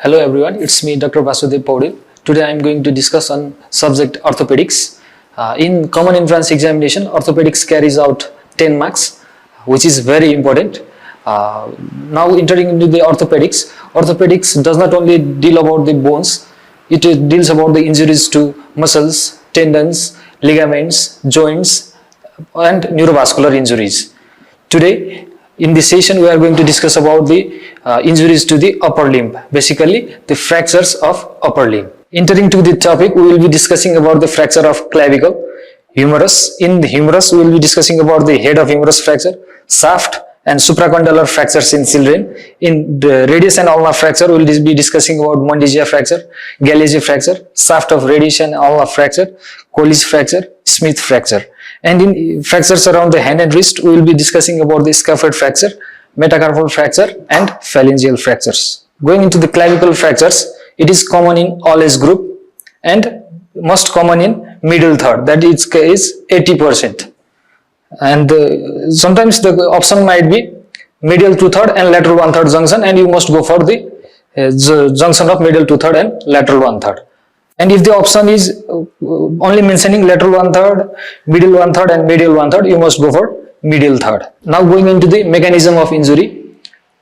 Hello everyone, it's me Dr. Bashudev Paudel. Today I am going to discuss on subject orthopedics. In common entrance examination, orthopedics carries out 10 marks, which is very important. Now entering into the orthopedics, orthopedics does not only deal about the bones, it deals about the injuries to muscles, tendons, ligaments, joints and neurovascular injuries. Today in this session we are going to discuss about the injuries to the upper limb, basically the fractures of upper limb. Entering to the topic, we will be discussing about the fracture of clavicle, humerus. In the humerus, we will be discussing about the head of humerus fracture, shaft and supracondylar fractures in children. In the radius and ulnar fracture, we will be discussing about Mondegia fracture, Gallagher fracture, shaft of radius and ulnar fracture, Colles fracture, Smith fracture. And in fractures around the hand and wrist, we will be discussing about the scaphoid fracture, metacarpal fracture and phalangeal fractures. Going into the clavicle fractures, it is common in all age group and most common in middle third, that is 80%. And sometimes the option might be medial 2/3 and lateral 1/3 junction, and you must go for the junction of middle 2/3 and lateral 1/3. And if the option is only mentioning lateral 1/3, middle 1/3 and medial 1/3, you must go for medial third. Now going into the mechanism of injury.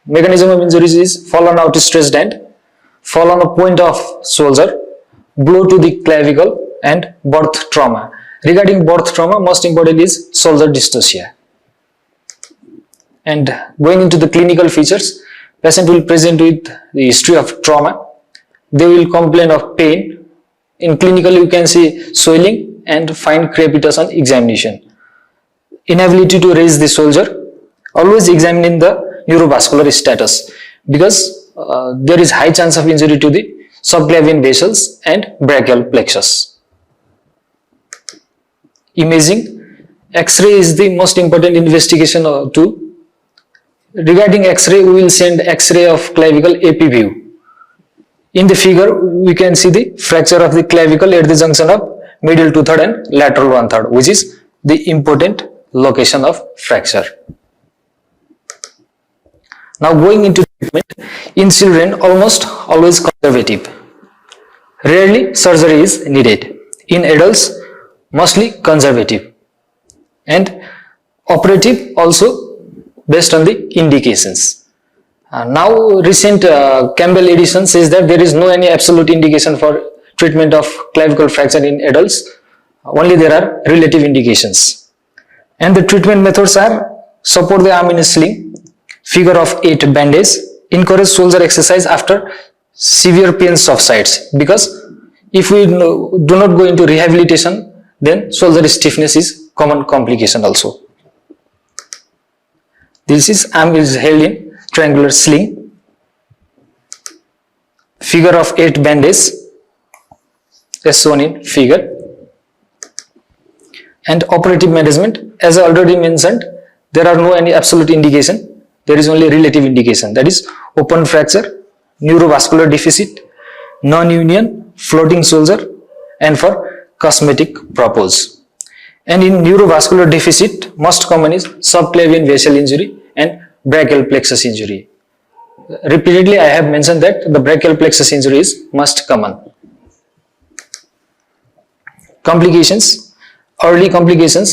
Mechanism of injuries is fall on outstretched hand, fall on a point of shoulder, blow to the clavicle and birth trauma. Regarding birth trauma, most important is shoulder dystocia. And going into the clinical features, patient will present with the history of trauma. They will complain of pain. In clinical, you can see swelling and find crepitus on examination. Inability to raise the shoulder. Always examine the neurovascular status, because there is high chance of injury to the subclavian vessels and brachial plexus. Imaging. X-ray is the most important investigation tool. Regarding X-ray, we will send X-ray of clavicle AP view. In the figure, we can see the fracture of the clavicle at the junction of middle 2/3 and lateral 1/3, which is the important location of fracture. Now going into treatment, in children almost always conservative. Rarely surgery is needed. In adults, mostly conservative. And operative also based on the indications. Now recent Campbell edition says that there is no any absolute indication for treatment of clavicle fracture in adults. Only there are relative indications. And the treatment methods are support the arm in a sling, figure of 8 bandage, encourage shoulder exercise after severe pain subsides, because if we do not go into rehabilitation, then shoulder stiffness is common complication also. This is arm is held in triangular sling, figure of 8 bandage as shown in figure. And operative management, as I already mentioned, there are no any absolute indication, there is only relative indication, that is open fracture, neurovascular deficit, non-union, floating shoulder, and for cosmetic purpose. And in neurovascular deficit, most common is subclavian vessel injury and brachial plexus injury. Repeatedly I have mentioned that the brachial plexus injury is most common. Complications. Early complications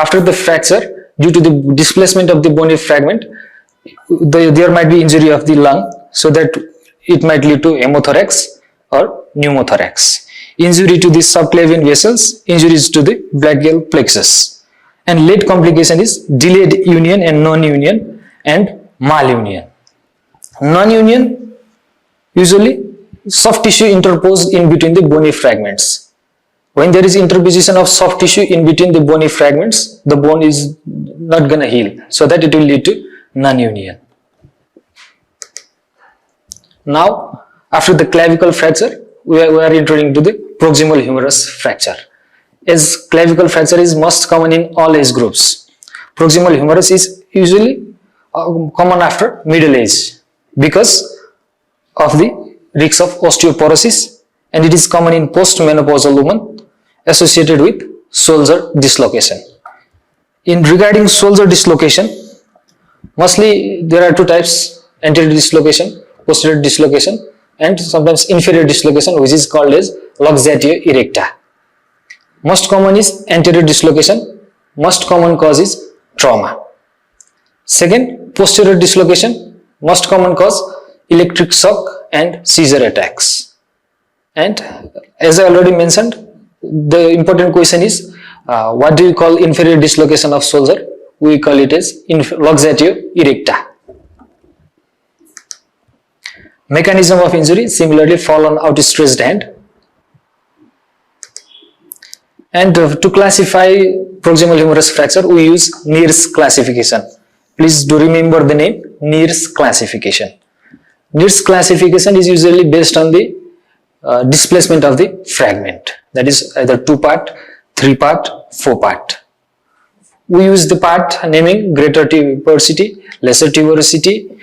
after the fracture, due to the displacement of the bony fragment, there might be injury of the lung, so that it might lead to hemothorax or pneumothorax. Injury to the subclavian vessels, injuries to the brachial plexus. And late complication is delayed union and non-union and malunion. Non-union, usually soft tissue interposed in between the bony fragments. When there is interposition of soft tissue in between the bony fragments, the bone is not gonna heal, so that it will lead to non-union. Now, after the clavicle fracture, we are entering to the proximal humerus fracture. As clavicle fracture is most common in all age groups, proximal humerus is usually common after middle age because of the risk of osteoporosis, and it is common in postmenopausal women associated with shoulder dislocation. In regarding shoulder dislocation, mostly there are two types: anterior dislocation, posterior dislocation. and sometimes inferior dislocation, which is called as luxatio erecta. Most common is anterior dislocation. Most common cause is trauma. Second, posterior dislocation. Most common cause electric shock and seizure attacks. And as I already mentioned, the important question is what do you call inferior dislocation of shoulder? We call it as luxatio erecta. Mechanism of injury, similarly fall on outstretched hand. And to classify proximal humerus fracture, we use Neer's classification. Please do remember the name, Neer's classification. Neer's classification is usually based on the displacement of the fragment. That is either 2-part, 3-part, 4-part. We use the part naming greater tuberosity, lesser tuberosity,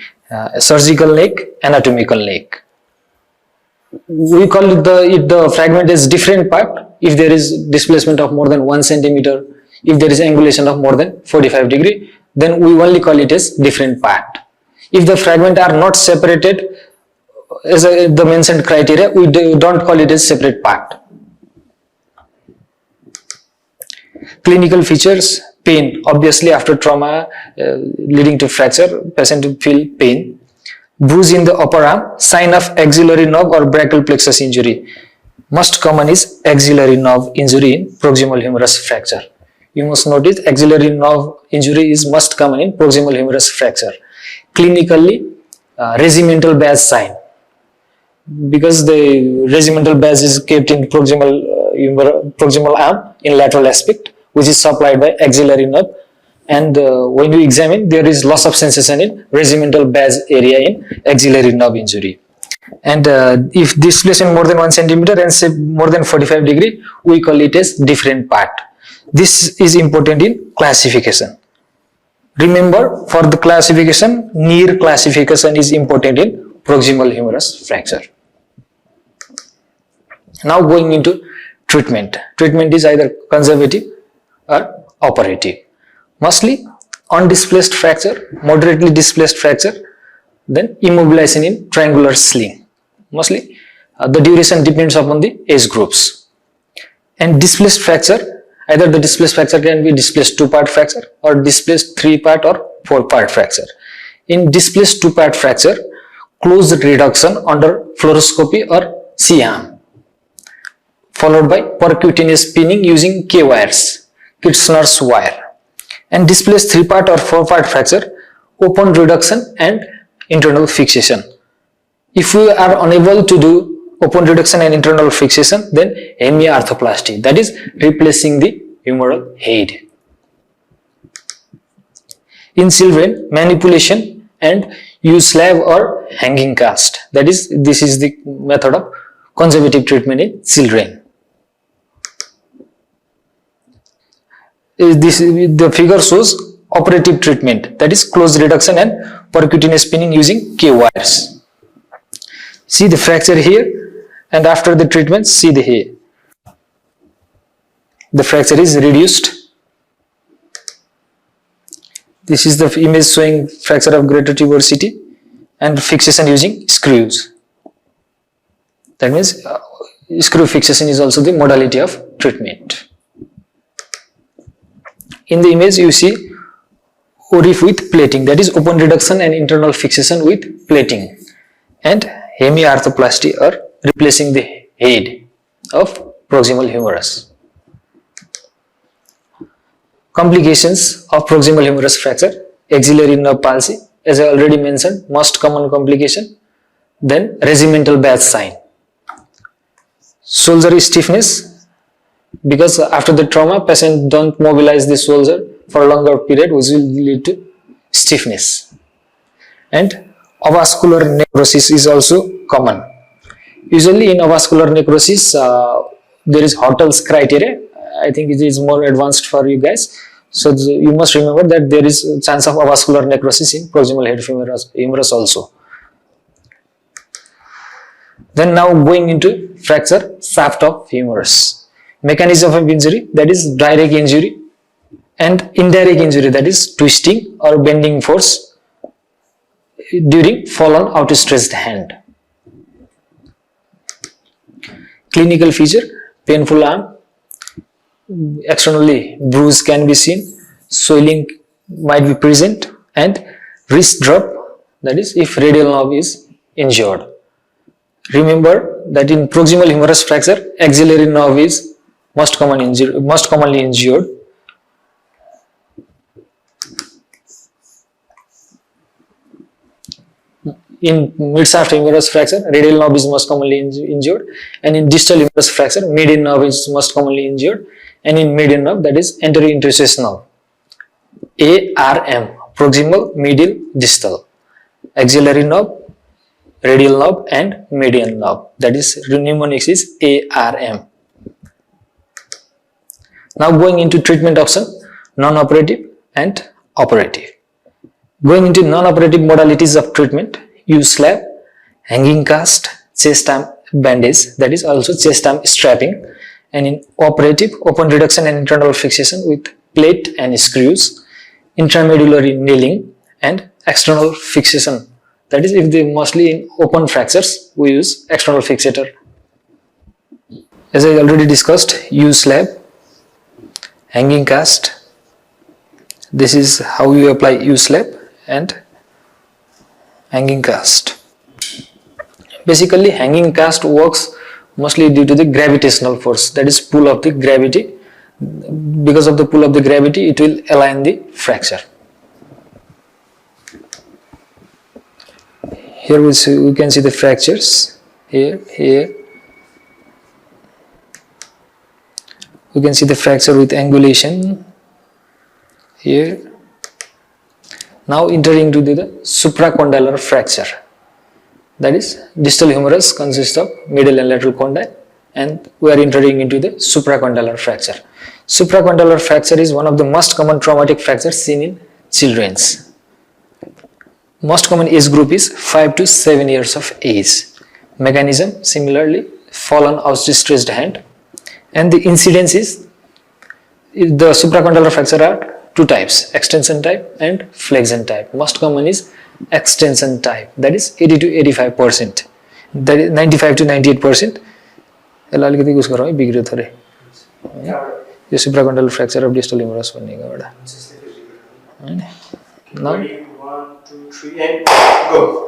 surgical neck, anatomical neck. We call it the fragment as different part if there is displacement of more than 1 centimeter, if there is angulation of more than 45 degree, then we only call it as different part. If the fragment are not separated as the mentioned criteria, we don't call it as separate part. Clinical features, pain. Obviously after trauma leading to fracture, patient will feel pain. Bruise in the upper arm, sign of axillary nerve or brachial plexus injury. Most common is axillary nerve injury in proximal humerus fracture. You must notice axillary nerve injury is most common in proximal humerus fracture. Clinically, regimental badge sign. Because the regimental badge is kept in proximal arm in lateral aspect, which is supplied by axillary nerve, and when you examine, there is loss of sensation in regimental badge area in axillary nerve injury. And if displacement more than 1 centimeter and say more than 45 degree, we call it as different part. This is important in classification. Remember, for the classification, Neer classification is important in proximal humerus fracture. Now going into treatment. Treatment is either conservative or operative. Mostly on displaced fracture, moderately displaced fracture, then immobilization in triangular sling. Mostly the duration depends upon the age groups. And displaced fracture, either the displaced fracture can be displaced 2-part fracture or displaced 3-part or 4-part fracture. In displaced 2-part fracture, closed reduction under fluoroscopy or C-arm, followed by percutaneous pinning using K-wires, Kirchner's wire. And displaced 3-part or 4-part fracture, open reduction and internal fixation. If we are unable to do open reduction and internal fixation, then hemiarthroplasty, that is replacing the humeral head. In children, manipulation and use slab or hanging cast. That is, this is the method of conservative treatment in children. The figure shows operative treatment, that is closed reduction and percutaneous pinning using K-wires. See the fracture here, and after the treatment, see the here. The fracture is reduced. This is the image showing fracture of greater tuberosity and fixation using screws. That means screw fixation is also the modality of treatment. In the image you see ORIF with plating, that is open reduction and internal fixation with plating, and hemiarthroplasty or replacing the head of proximal humerus. Complications of proximal humerus fracture: axillary nerve palsy, as I already mentioned, most common complication. Then regimental badge sign. Shoulder stiffness, because after the trauma, patient don't mobilize the shoulder for a longer period, which will lead to stiffness. And avascular necrosis is also common. Usually in avascular necrosis, there is Hortal's criteria. I think it is more advanced for you guys. So you must remember that there is a chance of avascular necrosis in proximal head humerus also. Then now going into fracture shaft of humerus. Mechanism of injury, that is direct injury, and indirect injury, that is twisting or bending force during fall on outstretched hand. Clinical feature, painful arm, externally bruise can be seen, swelling might be present, and wrist drop, that is if radial nerve is injured. Remember that in proximal humerus fracture, axillary nerve is most commonly injured. In mid-shaft humerus fracture, radial nerve is most commonly injured, and in distal humerus fracture, median nerve is most commonly injured, and in median nerve, that is anterior interosseous nerve. ARM, proximal, medial, distal, axillary nerve, radial nerve, and median nerve, that is mnemonics is ARM. Now going into treatment option, non-operative and operative. Going into non-operative modalities of treatment, use slab, hanging cast, chest arm bandage, that is also chest arm strapping, and in operative, open reduction and internal fixation with plate and screws, intramedullary nailing, and external fixation, that is if they mostly in open fractures we use external fixator. As I already discussed, use slab, hanging cast, this is how you apply use slab and hanging cast. Basically hanging cast works mostly due to the gravitational force, that is pull of the gravity. Because of the pull of the gravity, it will align the fracture. Here we can see the fractures, here. We can see the fracture with angulation here. Now entering to the supracondylar fracture, that is distal humerus consists of middle and lateral condyle, and we are entering into the supracondylar fracture. Supracondylar fracture is one of the most common traumatic fractures seen in children. Most common age group is 5 to 7 years of age. Mechanism similarly, fallen outstretched hand, and the incidence is the supracondylar fracture are two types, extension type and flexion type. Most common is extension type, that is 80 to 85%, that is 95 to 98%. यसलाई अलिकति उस गरौँ है, बिग्रियो थोरै यो supracondylar fracture of distal humerus भन्नेको एउटा हैन.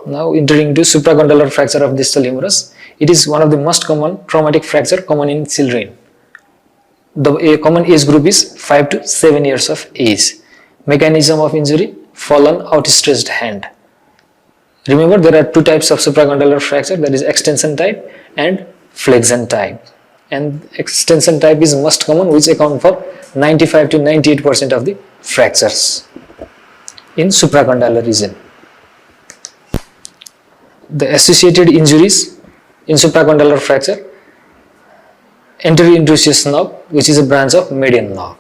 Now entering into supracondylar fracture of distal humerus, it is one of the most common traumatic fracture common in children. The common age group is 5 to 7 years of age. Mechanism of injury, fallen outstretched hand. Remember there are two types of supracondylar fracture, that is extension type and flexion type. And extension type is most common, which account for 95 to 98% of the fractures in supracondylar region. The associated injuries in supracondylar fracture, anterior interosseous nerve, which is a branch of median nerve,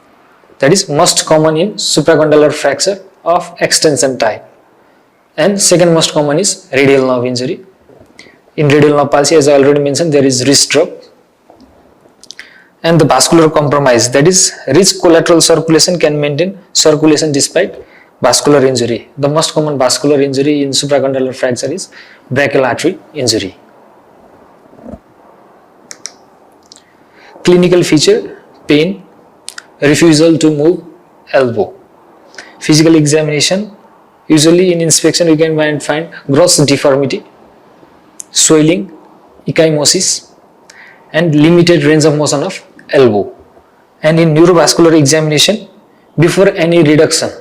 that is most common in supracondylar fracture of extension type, and second most common is radial nerve injury. In radial nerve palsy, as I already mentioned, there is wrist drop, and the vascular compromise, that is rich collateral circulation can maintain circulation despite vascular injury. The most common vascular injury in supracondylar fracture is brachial artery injury. Clinical feature, pain, refusal to move elbow. Physical examination, usually in inspection we can find gross deformity, swelling, ecchymosis, and limited range of motion of elbow. And in neurovascular examination, before any reduction,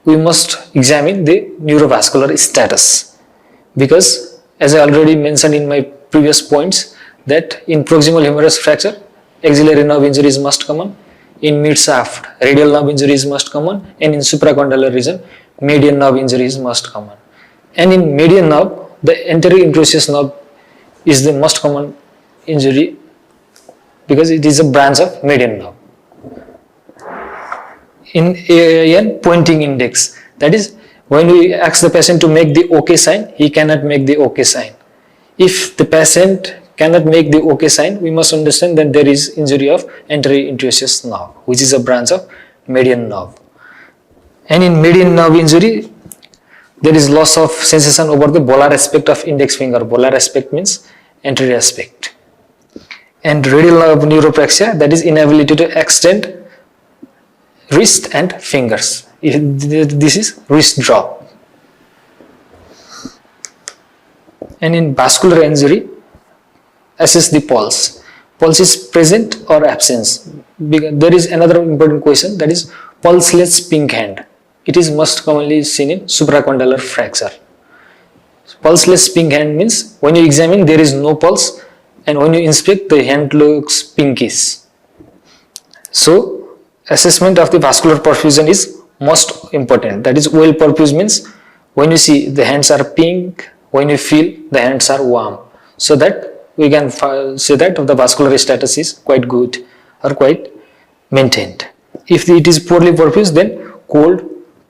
we must examine the neurovascular status, because as I already mentioned in my previous points, that in proximal humerus fracture, axillary nerve injury is most common, in mid-shaft, radial nerve injury is most common, and in supracondylar region, median nerve injury is most common. And in median nerve, the anterior interosseous nerve is the most common injury because it is a branch of median nerve. In AAN, pointing index, that is when we ask the patient to make the OK sign, he cannot make the OK sign. If the patient cannot make the OK sign, we must understand that there is injury of anterior interosseous nerve, which is a branch of median nerve. And in median nerve injury, there is loss of sensation over the volar aspect of index finger. Volar aspect means anterior aspect. And radial nerve neuropraxia, that is inability to extend wrist and fingers. This is wrist drop. And in vascular injury, assess the pulse. Pulse is present or absence. There is another important question, that is pulseless pink hand. It is most commonly seen in supracondylar fracture. Pulseless pink hand means when you examine there is no pulse, and when you inspect the hand looks pinkish. So assessment of the vascular perfusion is most important. That is well perfused means when you see the hands are pink, when you feel the hands are warm, so that we can say that the vascular status is quite good or quite maintained. If it is poorly perfused, then cold,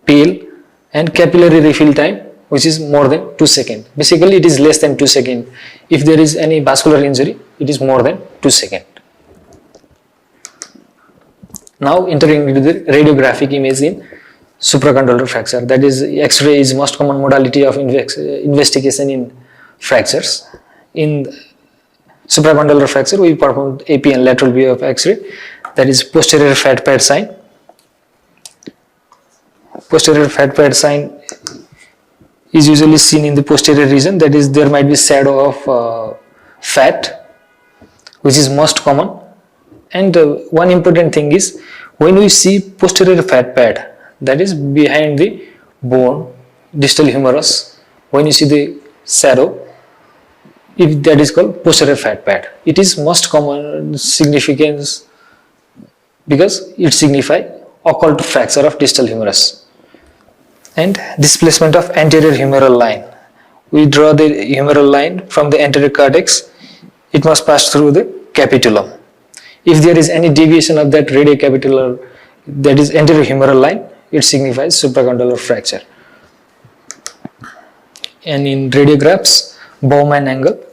pale, and capillary refill time, which is more than 2 seconds. Basically it is less than 2 seconds. If there is any vascular injury, it is more than 2 seconds. Now entering into the radiographic image in supracondylar fracture, that is X-ray is most common modality of investigation in fractures. In supracondylar fracture, we performed AP and lateral view of X-ray, that is posterior fat pad sign. Posterior fat pad sign is usually seen in the posterior region, that is there might be shadow of fat, which is most common. And one important thing is when we see posterior fat pad, that is behind the bone, distal humerus, when you see the shadow, if that is called posterior fat pad. It is most common significance because it signifies occult fracture of distal humerus. And displacement of anterior humeral line. We draw the humeral line from the anterior cortex, it must pass through the capitulum. If there is any deviation of that radiocapitular, that is anterior humeral line, it signifies supracondylar fracture. And in radiographs, Bowman angle,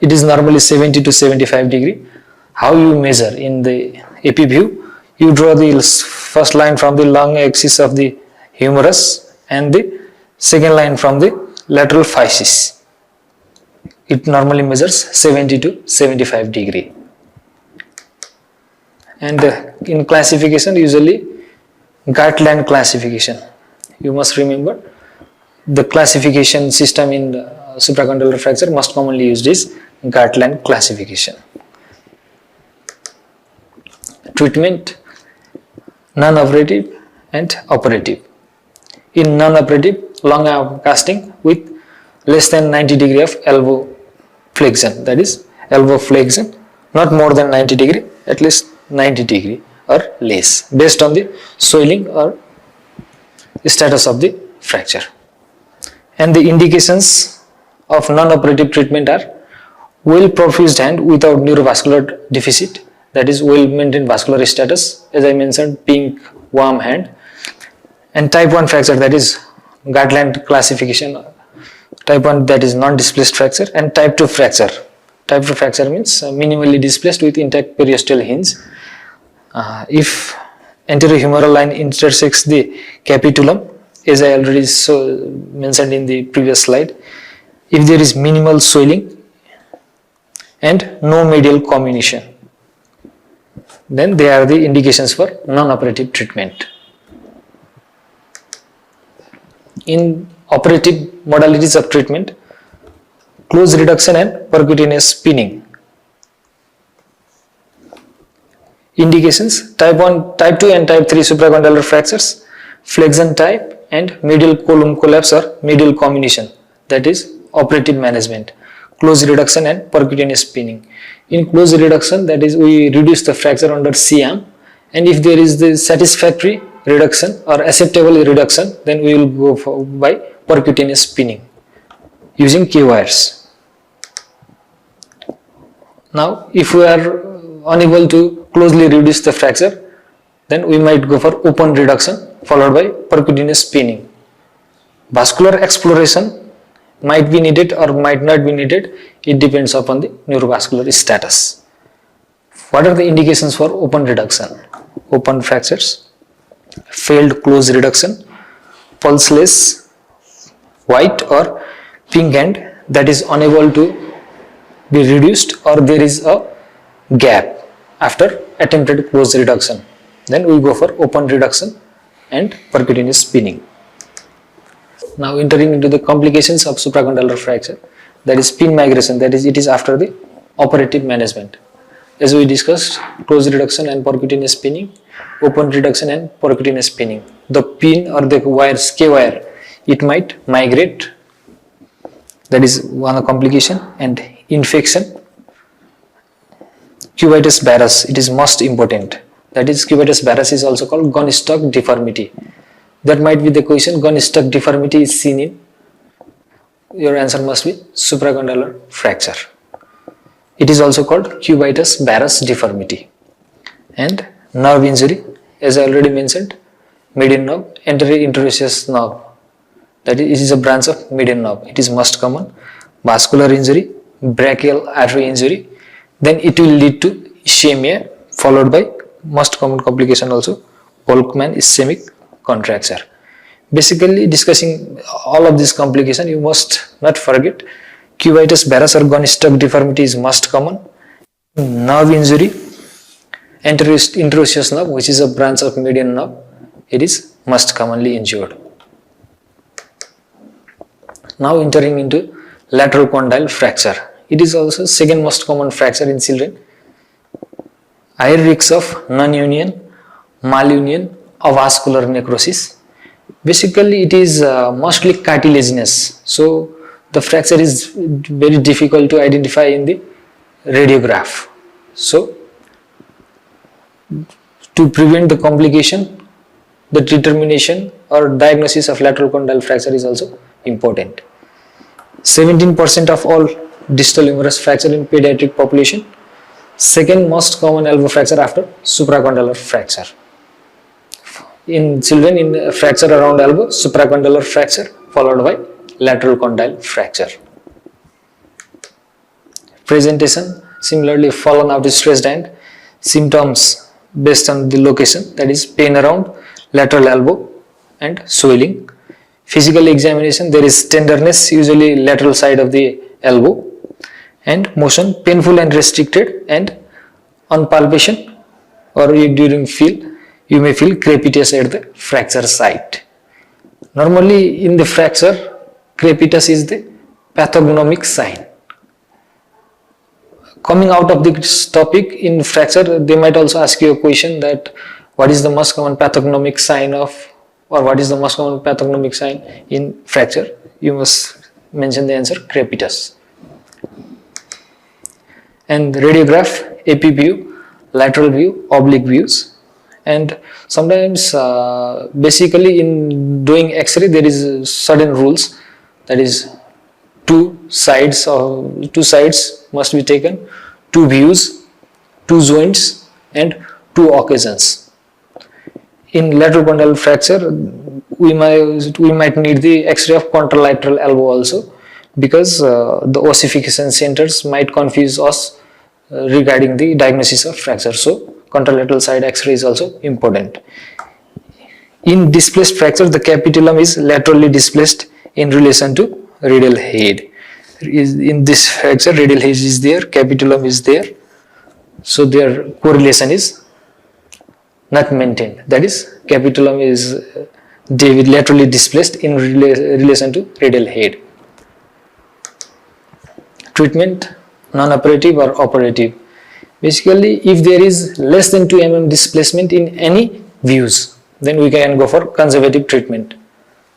it is normally 70 to 75 degree. How you measure? In the AP view, you draw the first line from the long axis of the humerus and the second line from the lateral physis. It normally measures 70 to 75 degree. And in classification, usually Gartland classification. You must remember the classification system in supracondylar fracture most commonly used is Gartland classification. Treatment, non-operative and operative. In non-operative, long arm casting with less than 90 degree of elbow flexion, that is elbow flexion, not more than 90 degree, at least 90 degree or less, based on the swelling or status of the fracture. And the indications of non-operative treatment are well perfused hand without neurovascular deficit, that is well maintained vascular status, as I mentioned, pink warm hand, and type 1 fracture, that is Gartland classification, type 1 that is non-displaced fracture, and type 2 fracture. Type 2 fracture means minimally displaced with intact periosteal hinge. If anterior humeral line intersects the capitulum, as I already mentioned in the previous slide, if there is minimal swelling and no medial comminution, then they are the indications for non-operative treatment. In operative modalities of treatment, close reduction and percutaneous spinning. Indications, type 1, type 2 and type 3 supracondylar fractures, flexion type and medial column collapse or medial comminution, that is operative management. Close reduction and percutaneous spinning. In close reduction, that is we reduce the fracture under C-arm, and if there is the satisfactory reduction or acceptable reduction, then we will go by percutaneous spinning using K wires. Now if we are unable to closely reduce the fracture, then we might go for open reduction followed by percutaneous spinning. Vascular exploration might be needed or might not be needed, it depends upon the neurovascular status. What are the indications for open reduction? Open fractures, failed close reduction, pulseless white or pink hand that is unable to be reduced or there is a gap after attempted closed reduction, then we go for open reduction and percutaneous pinning. Now entering into the complications of supracondylar fracture, that is pin migration, that is it is after the operative management. As we discussed, closed reduction and percutaneous pinning, open reduction and percutaneous pinning. The pin or the wires, K wire, it might migrate, that is one complication, and infection. Cubitus varus, it is most important, that is cubitus varus is also called gun stock deformity. That might be the question, gun stock deformity is seen in, your answer must be supracondylar fracture. It is also called cubitus varus deformity. And nerve injury, as I already mentioned, median nerve, anterior interosseous nerve, that is, it is a branch of median nerve, it is most common. Vascular injury, brachial artery injury, then it will lead to ischemia, followed by most common complication also, Volkmann ischemic contracture. Basically discussing all of these complications, you must not forget cubitus varus or gun stock deformity is most common. Nerve injury, anterior interosseous nerve, which is a branch of median nerve, it is most commonly injured. Now entering into lateral condyle fracture. It is also second most common fracture in children. Higher risks of non-union, malunion, avascular necrosis. Basically it is mostly cartilaginous, so the fracture is very difficult to identify in the radiograph. So to prevent the complication, the determination or diagnosis of lateral condyle fracture is also important. 17% of all distal humerus fracture in pediatric population. Second most common elbow fracture after supracondylar fracture. In children, in fracture around elbow, supracondylar fracture followed by lateral condyle fracture. Presentation, similarly fallen out stretched hand. Symptoms based on the location, that is pain around lateral elbow and swelling. Physical examination, there is tenderness, usually lateral side of the elbow, and motion painful and restricted, and on palpation or during feel, you may feel crepitus at the fracture site. Normally in the fracture, crepitus is the pathognomic sign. Coming out of this topic, in fracture they might also ask you a question that what is the most common pathognomic sign of, or what is the most common pathognomic sign in fracture? You must mention the answer crepitus. And radiograph, AP view, lateral view, oblique views. And sometimes basically in doing X-ray there is certain rules, that is two sides must be taken, two views, two joints, and two occasions. In lateral condyle fracture we might need the X-ray of contralateral elbow also, because the ossification centers might confuse us regarding the diagnosis of fracture. So contralateral side X-ray is also important. In displaced fracture, the capitulum is laterally displaced in relation to radial head. In this fracture, radial head is there, capitulum is there, so their correlation is not maintained. That is, capitulum is laterally displaced in relation to radial head. Treatment, non-operative or operative. Basically, if there is less than 2 mm displacement in any views, then we can go for conservative treatment.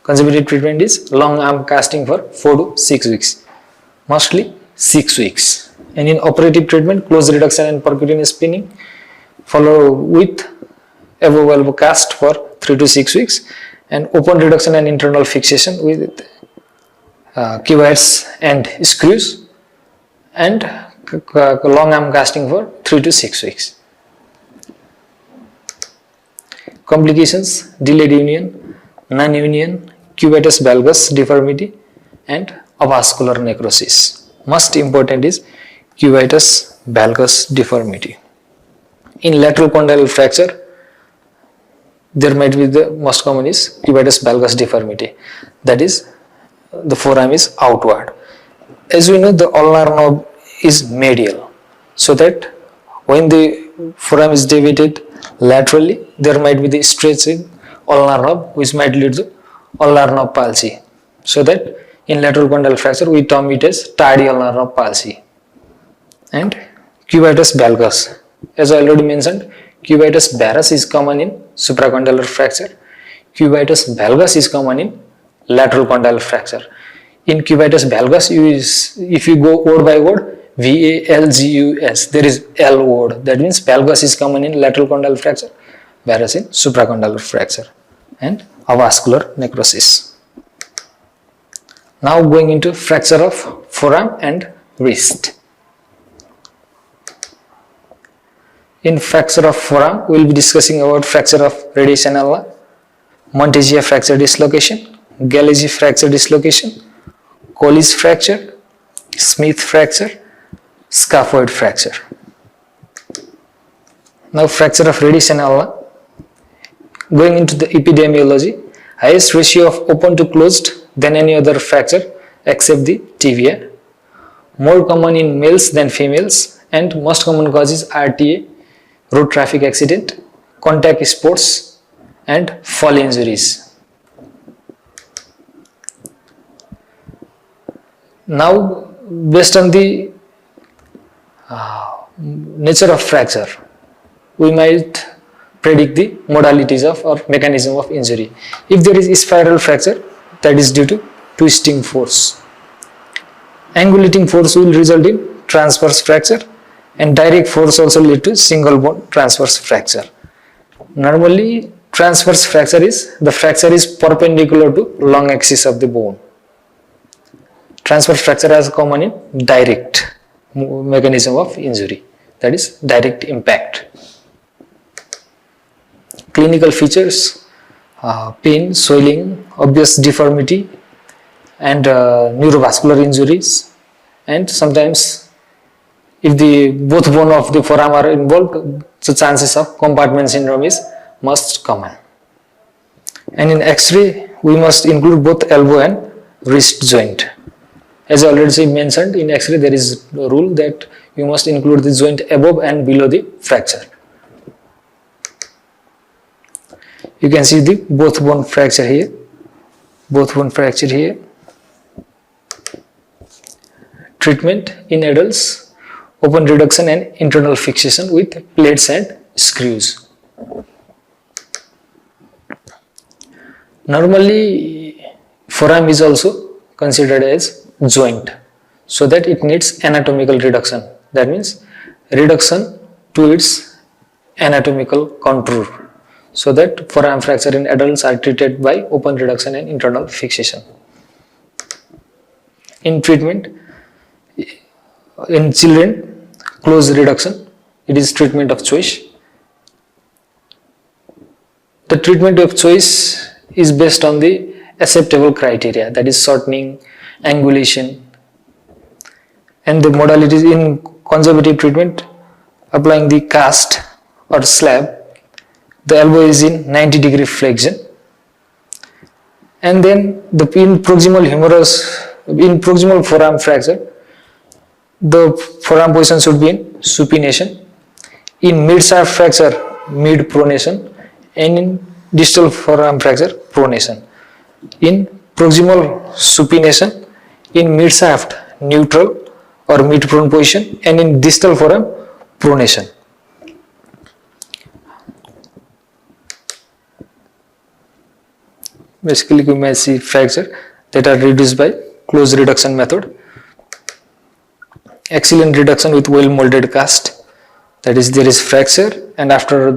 Conservative treatment is long arm casting for 4 to 6 weeks, mostly 6 weeks. And in operative treatment, close reduction and percutaneous pinning, follow with above elbow cast for 3 to 6 weeks, and open reduction and internal fixation with cuvettes and screws, and long arm casting for 3 to 6 weeks. Complications, delayed union, non-union, cubitus valgus deformity, and avascular necrosis. Most important is cubitus valgus deformity. In lateral condyle fracture, there might be the most common is cubitus valgus deformity, that is the forearm is outward. As we know, the ulnar nerve is medial, so that when the forearm is deviated laterally, there might be the stretch in ulnar nerve, which might lead to ulnar nerve palsy. So that in lateral condyle fracture we term it as tardy ulnar nerve palsy. And cubitus valgus, as I already mentioned, cubitus varus is common in supracondylar fracture. Cubitus valgus is common in lateral condyle fracture. In cubitus valgus, if you go word by word, VALGUS, there is L word. That means valgus is common in lateral condyle fracture, varus in supracondylar fracture, and avascular necrosis. Now going into fracture of forearm and wrist. In fracture of forearm, we will be discussing about fracture of radius annuli, Monteggia fracture dislocation, Gallagher fracture dislocation, Colles fracture, Smith fracture, scaphoid fracture. Now fracture of radius annuli. Going into the epidemiology, highest ratio of open to closed than any other fracture except the tibia. More common in males than females, and most common cause is RTA, road traffic accident, contact sports, and fall injuries. Now, based on the nature of fracture, we might predict the modalities of or mechanism of injury. If there is spiral fracture, that is due to twisting force. Angulating force will result in transverse fracture, and direct force also lead to single bone transverse fracture. Normally, transverse fracture is the fracture is perpendicular to long axis of the bone. Transverse fracture is common in direct mechanism of injury, that is direct impact. Clinical features: pain, swelling, obvious deformity, and neurovascular injuries, and sometimes if the both bone of the forearm are involved, the chances of compartment syndrome is most common. And in X-ray, we must include both elbow and wrist joint. As I already mentioned, in X-ray there is a rule that you must include the joint above and below the fracture. You can see the both bone fracture here, both bone fracture here. Treatment in adults: open reduction and internal fixation with plates and screws. Normally, forearm is also considered as joint, so that it needs anatomical reduction. That means reduction to its anatomical contour, so that forearm fracture in adults are treated by open reduction and internal fixation. In treatment, in children, close reduction, it is treatment of choice. The treatment of choice is based on the acceptable criteria, that is shortening, angulation, and the modalities. In conservative treatment, applying the cast or slab, the elbow is in 90-degree flexion, and then in proximal forearm fracture, the forearm position should be in supination. In mid-shaft fracture, mid pronation, and in distal forearm fracture, pronation. In proximal supination, in mid-shaft neutral or mid-prone position, and in distal forearm pronation. Basically, you may see fracture that are reduced by close reduction method. Excellent reduction with well molded cast, that is there is fracture, and after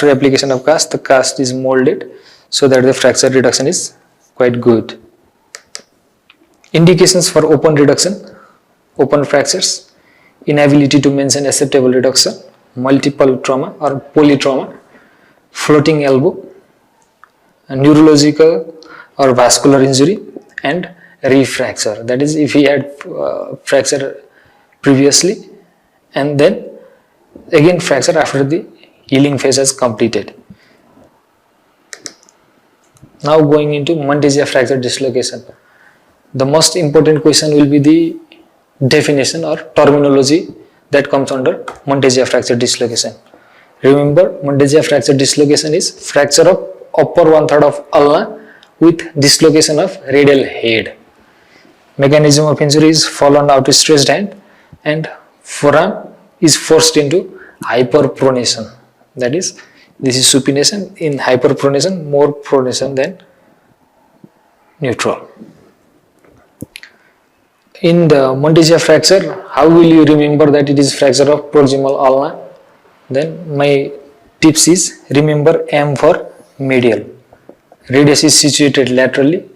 application of cast, the cast is molded, so that the fracture reduction is quite good. Indications for open reduction: open fractures, inability to maintain acceptable reduction, multiple trauma or polytrauma, floating elbow, neurological or vascular injury, and refracture. That is, if he had fracture previously and then again fracture after the healing phase has completed. Now going into Monteggia fracture dislocation. The most important question will be the definition or terminology that comes under Monteggia fracture dislocation. Remember, Monteggia fracture dislocation is fracture of upper 1/3 of ulna with dislocation of radial head. Mechanism of injury is fall on outstretched hand and forearm is forced into hyperpronation. That is, this is supination. In hyperpronation, more pronation than neutral. In the Monteggia fracture, how will you remember that it is fracture of proximal ulna? Then my tips is, remember M for medial. Radius is situated laterally,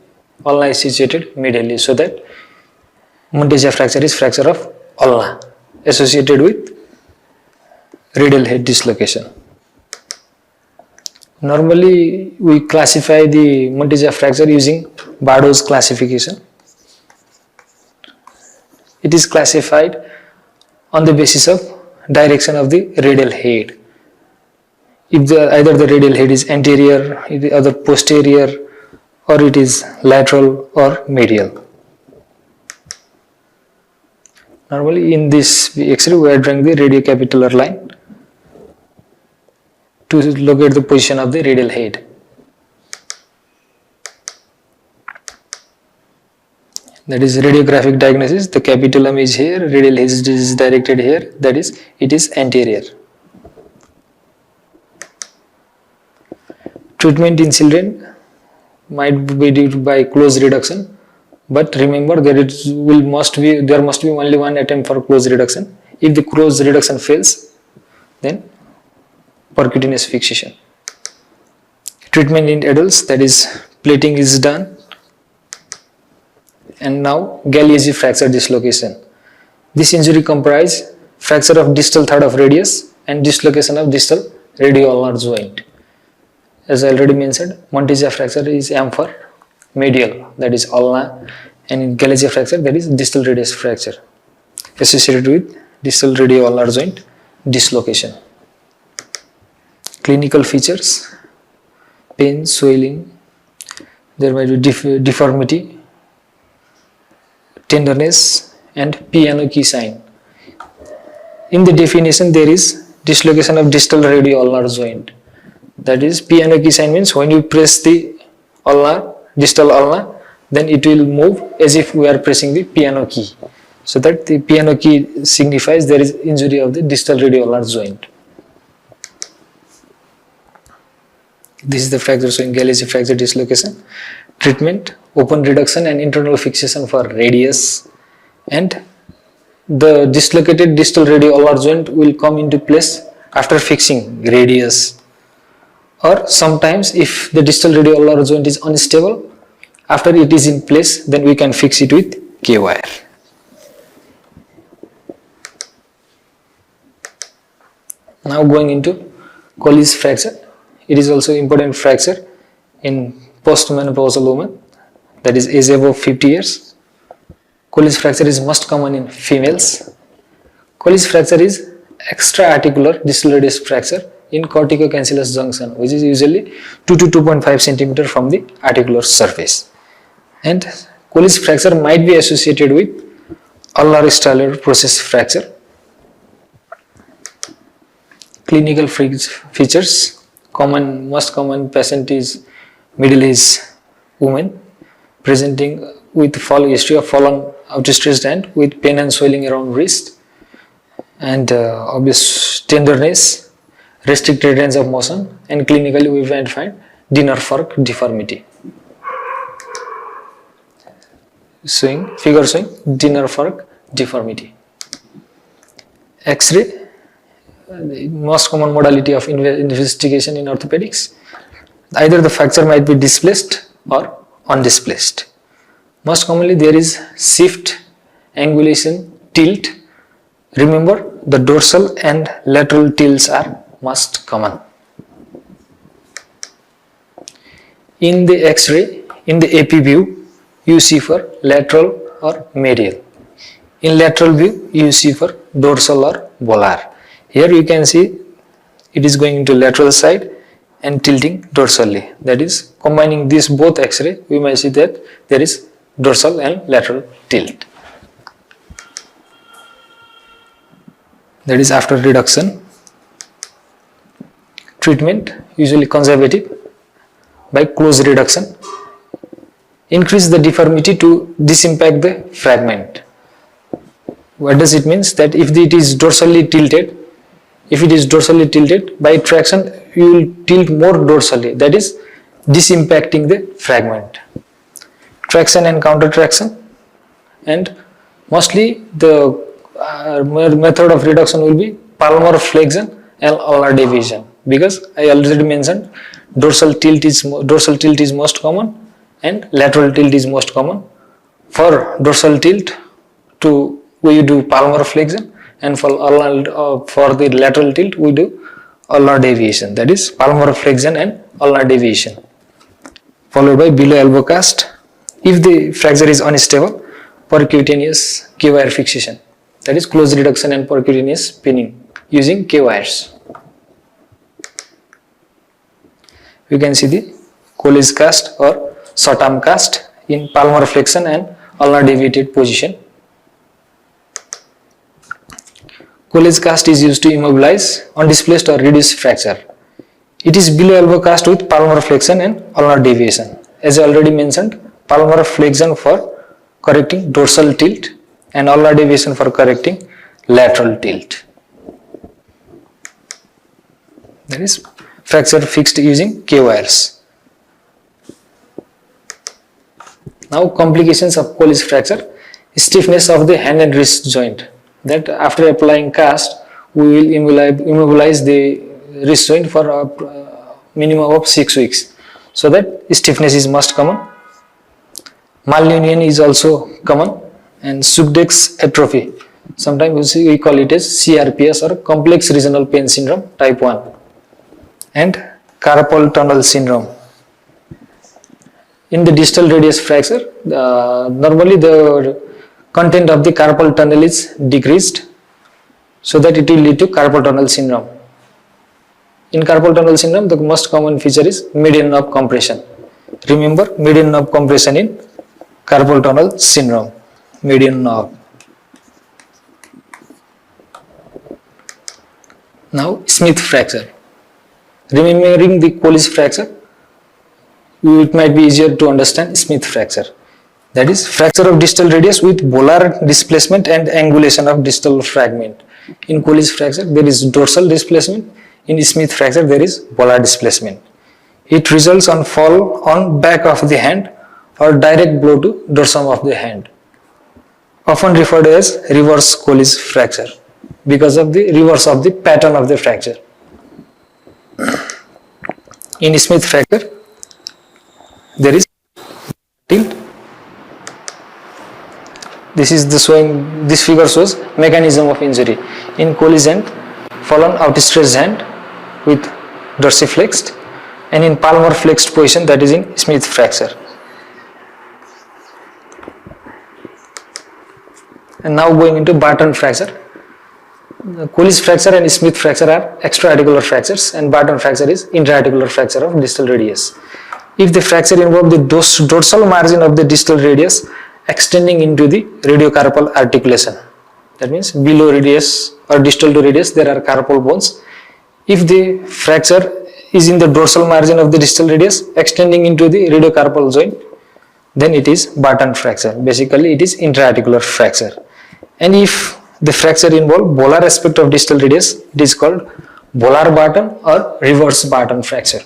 ulna is situated medially, so that Monteggia fracture is fracture of ulna associated with radial head dislocation. Normally we classify the Monteggia fracture using Paudels classification. It is classified on the basis of direction of the radial head. If either the radial head is anterior, either posterior, or it is lateral or medial. Normally in this X-ray we are drawing the radiocapitular line to locate the position of the radial head. That is radiographic diagnosis. The capitulum is here, radial head is directed here, that is, it is anterior. Treatment in children might be due by close reduction, but remember there must be only one attempt for close reduction. If the close reduction fails, then percutaneous fixation. Treatment in adults, that is, plating is done. And now Galeazzi fracture dislocation. This injury comprises fracture of distal third of radius and dislocation of distal radioulnar joint. As I already mentioned, Monteggia fracture is M for medial, that is ulna, and in Galeazzi fracture, that is distal radius fracture associated with distal radioulnar joint dislocation. Clinical features: pain, swelling, there might be deformity, tenderness, and piano key sign. In the definition, there is dislocation of distal radioulnar joint. That is, piano key sign means when you press the ulnar, distal ulna, then it will move as if we are pressing the piano key. So that the piano key signifies there is injury of the distal radioulnar joint. This is the fracture showing Galeazzi fracture dislocation. Treatment: open reduction and internal fixation for radius, and the dislocated distal radioulnar joint will come into place after fixing radius, or sometimes if the distal radioulnar joint is unstable, after it is in place, then we can fix it with K-wire. Now going into Colles fracture. It is also important fracture in postmenopausal women, that is age above 50 years. Colles fracture is most common in females. Colles fracture is extra-articular distal radius fracture in corticocancellous junction, which is usually 2 to 2.5 cm from the articular surface. And Colles fracture might be associated with ulnar stellar process fracture. Clinical features: most common patient is middle-aged woman presenting with history of fallen outstretched hand with pain and swelling around wrist, and obvious tenderness, restricted range of motion, and clinically we might find dinner fork deformity. Figure showing dinner fork deformity. X-ray, the most common modality of investigation in orthopedics. Either the fracture might be displaced or undisplaced. Most commonly there is shift, angulation, tilt. Remember, the dorsal and lateral tilts are most common. In the X-ray, in the AP view, you see for lateral or medial. In lateral view, you see for dorsal or volar. Here you can see it is going into lateral side and tilting dorsally. That is, combining these both X-ray, we may see that there is dorsal and lateral tilt. that is after reduction. Treatment usually conservative by close reduction. Increase the deformity to disimpact the fragment. What does it means? That if it is dorsally tilted, by traction you will tilt more dorsally, that is disimpacting the fragment. Traction and counter traction, and mostly the method of reduction will be palmar flexion and ulnar deviation, because I already mentioned dorsal tilt is most common and lateral tilt is most common. For dorsal tilt we do palmar flexion, and for the lateral tilt we do ulnar deviation, that is palmar flexion and ulnar deviation, followed by below elbow cast. If the fracture is unstable, percutaneous K-wire fixation, that is close reduction and percutaneous pinning using K-wires. You can see the Colles cast or short arm cast in palmar flexion and ulnar deviated position. Colles cast is used to immobilize undisplaced or reduced fracture. It is below elbow cast with palmar flexion and ulnar deviation. As I already mentioned, palmar flexion for correcting dorsal tilt and ulnar deviation for correcting lateral tilt. That is fracture fixed using K-wires. Now complications of Colles fracture: stiffness of the hand and wrist joint. That after applying cast, we will immobilize the wrist joint for a minimum of 6 weeks, so that stiffness is most common. Malunion is also common, and subdex atrophy, sometimes we call it as CRPS or complex regional pain syndrome type 1, and carpal tunnel syndrome. In the distal radius fracture, normally the content of the carpal tunnel is decreased, so that it will lead to carpal tunnel syndrome. In carpal tunnel syndrome, the most common feature is median nerve compression. Remember, median nerve compression in carpal tunnel syndrome, median nerve. Now Smith fracture. Remembering the Colles fracture, it might be easier to understand Smith fracture. That is fracture of distal radius with volar displacement and angulation of distal fragment. In Colles fracture there is dorsal displacement, in Smith fracture there is volar displacement. It results on fall on back of the hand or direct blow to dorsum of the hand, often referred as reverse Colles fracture because of the reverse of the pattern of the fracture. In Smith fracture there is tilt. This figure shows mechanism of injury. In Colles hand, fallen outstretched hand with dorsiflexed, and in palmar flexed position, that is in Smith fracture. And now going into Barton fracture. Colles fracture and Smith fracture are extra-articular fractures, and Barton fracture is intra-articular fracture of distal radius. If the fracture involves the dorsal margin of the distal radius extending into the radiocarpal articulation, that means below radius or distal to radius there are carpal bones. If the fracture is in the dorsal margin of the distal radius extending into the radiocarpal joint, then it is Barton fracture. Basically it is intra-articular fracture. And if the fracture involves volar aspect of distal radius, it is called volar Barton or reverse Barton fracture.